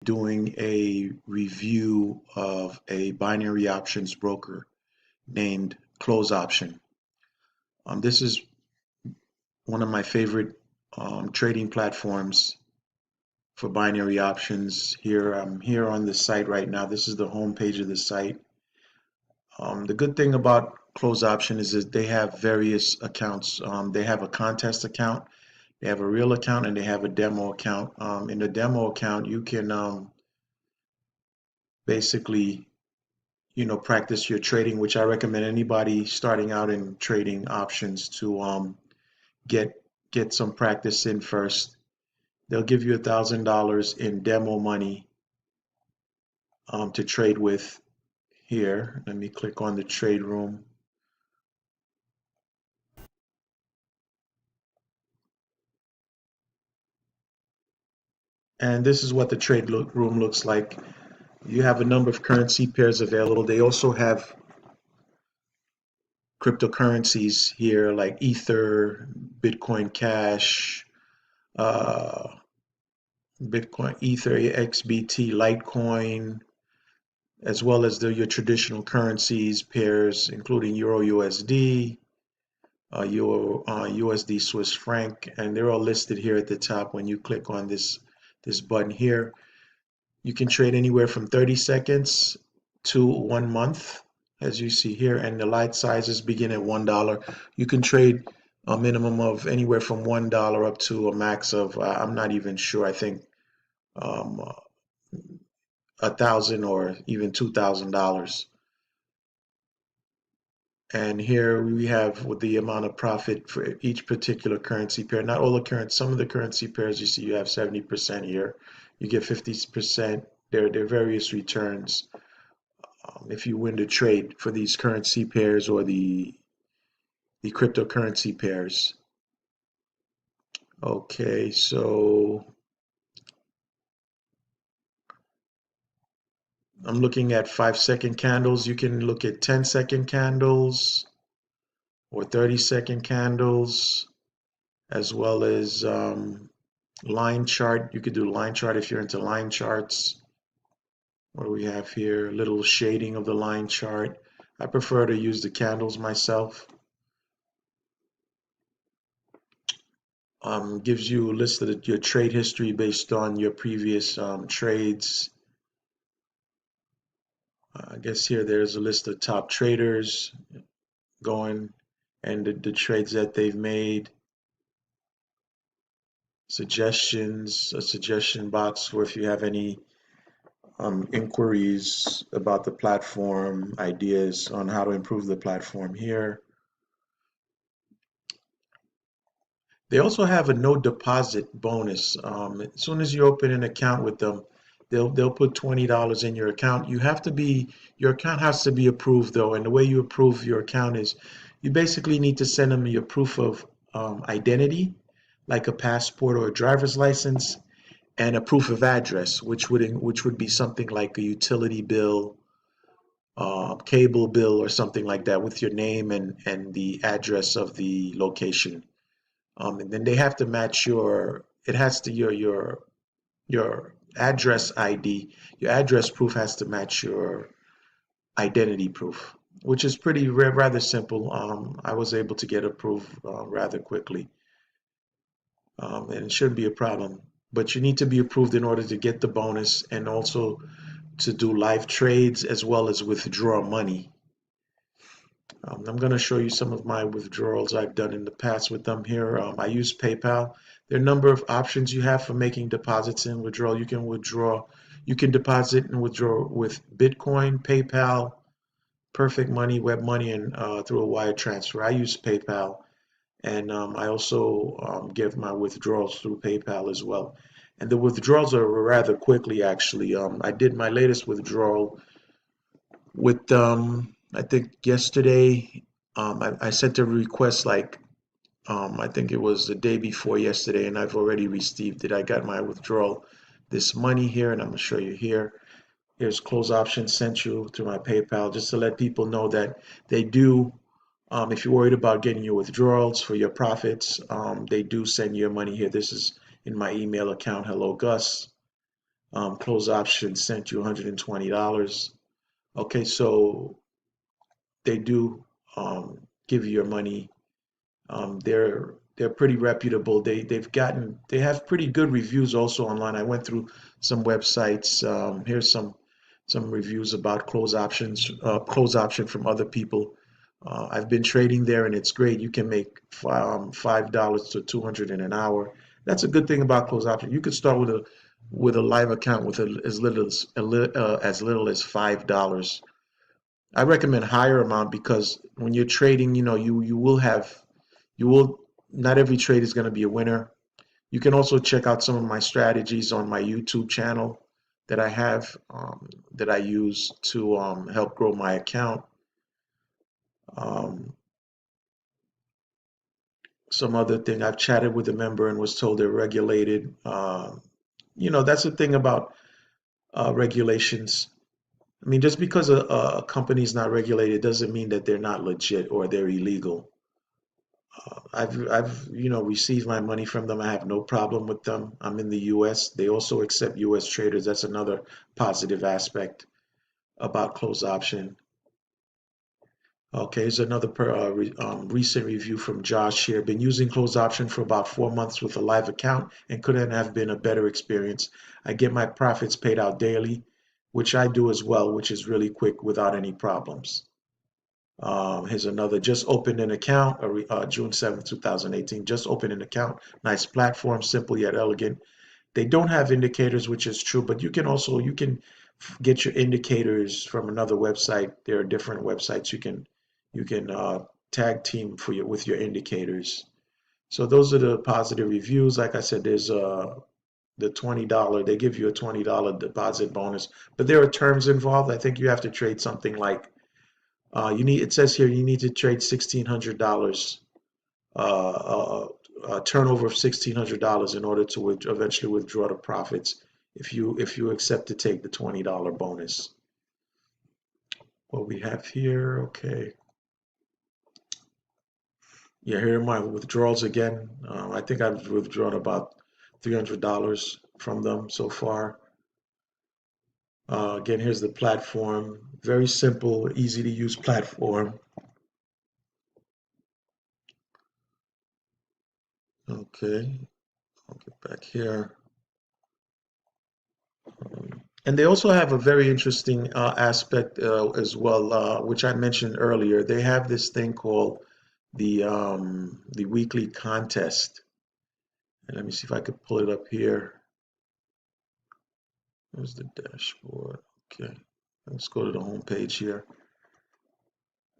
doing a review of a binary options broker named CloseOption. This is one of my favorite trading platforms for binary options. I'm here on the site right now. This is the home page of the site. The good thing about CloseOption is that they have various accounts. They have a contest account, they have a real account, and they have a demo account. In the demo account, you can basically practice your trading, which I recommend anybody starting out in trading options to get some practice in first. They'll give you $1,000 in demo money to trade with. Here, let me click on the trade room. And this is what the trade room looks like. You have a number of currency pairs available. They also have cryptocurrencies here like Ether, Bitcoin Cash, Bitcoin, Ether, XBT, Litecoin, as well as your traditional currencies pairs, including Euro USD, Euro USD Swiss franc, and they're all listed here at the top. When you click on this button here, you can trade anywhere from 30 seconds to 1 month, as you see here, and the lot sizes begin at $1. You can trade a minimum of anywhere from $1 up to a max of I'm not even sure, I think $1,000 or even $2,000. And here we have with the amount of profit for each particular currency pair. Not all the current, some of the currency pairs you see you have 70% here. You get 50%. There are various returns if you win the trade for these currency pairs or the cryptocurrency pairs. Okay, so I'm looking at 5-second candles. You can look at 10-second candles or 30-second candles, as well as line chart. You could do line chart if you're into line charts. What do we have here? A little shading of the line chart. I prefer to use the candles myself. Gives you a list of your trade history based on your previous trades. I guess here there's a list of top traders going and the trades that they've made. Suggestions, a suggestion box where if you have any inquiries about the platform, ideas on how to improve the platform here. They also have a no deposit bonus. As soon as you open an account with them, they'll put $20 in your account. Your account has to be approved though, and the way you approve your account is you basically need to send them your proof of identity, like a passport or a driver's license, and a proof of address, which would be something like a utility bill, cable bill, or something like that, with your name and the address of the location. And then they have to match your address ID. Your address proof has to match your identity proof, which is rather simple. I was able to get approved rather quickly, and it shouldn't be a problem. But you need to be approved in order to get the bonus and also to do live trades as well as withdraw money. I'm going to show you some of my withdrawals I've done in the past with them here. I use PayPal. There are a number of options you have for making deposits and withdrawal. You can deposit and withdraw with Bitcoin, PayPal, Perfect Money, Web Money, and through a wire transfer. I use PayPal, and I also give my withdrawals through PayPal as well. And the withdrawals are rather quickly, actually. I did my latest withdrawal with I think yesterday. I sent a request like I think it was the day before yesterday, and I've already received it. I got my withdrawal this money here, and I'm gonna show you here. Here's CloseOption sent you to my PayPal, just to let people know that they do. If you're worried about getting your withdrawals for your profits, they do send you your money here. This is in my email account. Hello, Gus. Close option sent you $120. Okay, so they do give you your money. They're pretty reputable. They have pretty good reviews also online. I went through some websites. Here's some reviews about close option from other people. I've been trading there and it's great. You can make $5 to 200 in an hour. That's a good thing about close option. You could start with a live account with as little as $5. I recommend higher amount because when you're trading, you will not every trade is going to be a winner. You can also check out some of my strategies on my YouTube channel that I have that I use to help grow my account. Um, some other thing, I've chatted with a member and was told they're regulated. That's the thing about regulations. I mean, just because a company is not regulated doesn't mean that they're not legit or they're illegal. I've received my money from them. I have no problem with them. I'm in the US. They also accept US traders. That's another positive aspect about close option. Okay, here's another recent review from Josh here. Been using close option for about 4 months with a live account and couldn't have been a better experience. I get my profits paid out daily, which I do as well, which is really quick without any problems. Here's another, just opened an account, June 7th, 2018, just opened an account. Nice platform, simple yet elegant. They don't have indicators, which is true, but you can get your indicators from another website. There are different websites you can tag team with your indicators. So those are the positive reviews. Like I said, there's the $20, they give you a $20 deposit bonus, but there are terms involved. I think you have to trade something like it says here you need to trade $1,600, a turnover of $1,600 in order to eventually withdraw the profits if you accept to take the $20 bonus. What we have here, okay. Yeah, here are my withdrawals again. I think I've withdrawn about $300 from them so far. Again, here's the platform. Very simple, easy to use platform. Okay, I'll get back here. And they also have a very interesting aspect as well, which I mentioned earlier. They have this thing called the weekly contest. And let me see if I could pull it up here. There's the dashboard. Okay, let's go to the home page here.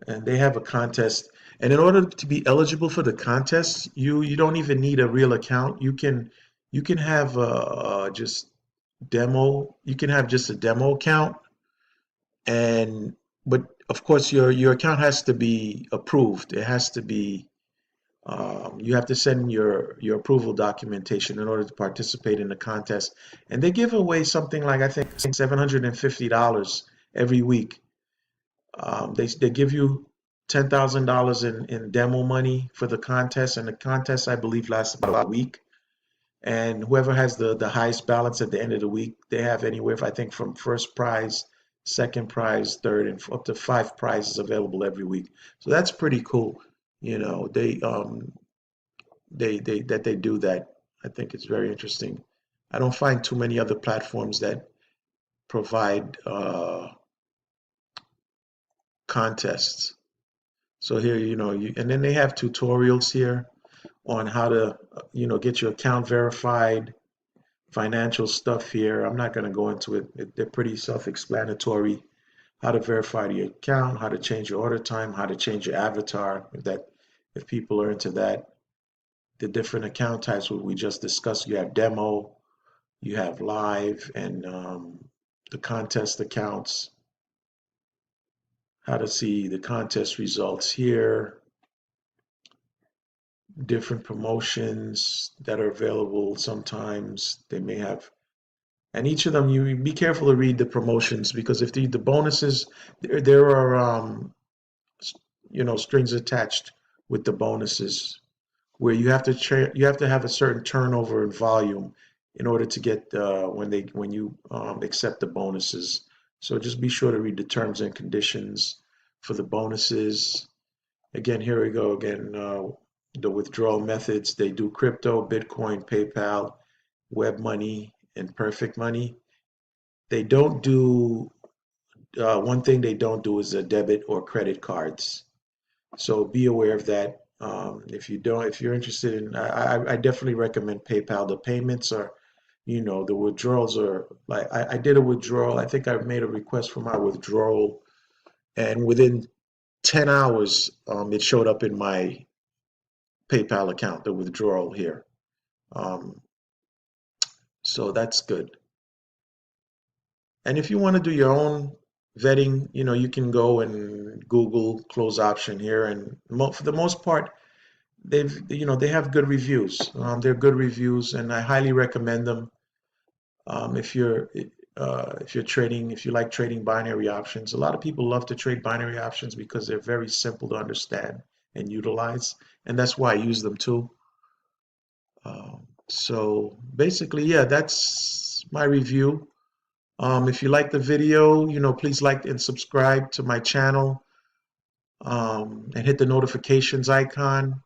And they have a contest. And in order to be eligible for the contest, you don't even need a real account. You can have just demo. You can have just a demo account, and but of course your account has to be approved. It has to be you have to send your approval documentation in order to participate in the contest. And they give away something like I think $750 every week. They give you $10,000 in demo money for the contest, and the contest I believe lasts about a week. And whoever has the highest balance at the end of the week, they have anywhere, I think, from first prize, second prize, third, and up to five prizes available every week. So that's pretty cool. They do that. I think it's very interesting. I don't find too many other platforms that provide contests. So here, and then they have tutorials here on how to, get your account verified, financial stuff here. I'm not going to go into it. They're pretty self-explanatory. How to verify your account, how to change your order time, how to change your avatar, if people are into that. The different account types what we just discussed. You have demo, you have live, and the contest accounts. How to see the contest results here. Different promotions that are available. Sometimes they may have, and each of them you be careful to read the promotions, because if the bonuses, there are strings attached with the bonuses where you have to have a certain turnover and volume in order to get when you accept the bonuses. So just be sure to read the terms and conditions for the bonuses. Again, here we go again. The withdrawal methods, they do crypto, Bitcoin, PayPal, web money, and perfect money. They don't do one thing they don't do is a debit or credit cards. So be aware of that. If you're interested in, I definitely recommend PayPal. The payments are, the withdrawals are like, I did a withdrawal. I think I made a request for my withdrawal, and within 10 hours, it showed up in my PayPal account, the withdrawal here. Um, so that's good. And if you want to do your own vetting, you can go and Google CloseOption here, and for the most part, they have good reviews. They're good reviews, and I highly recommend them. If you're trading, if you like trading binary options, a lot of people love to trade binary options because they're very simple to understand and utilize, and that's why I use them too. So basically, yeah, that's my review. If you like the video, please like and subscribe to my channel, and hit the notifications icon.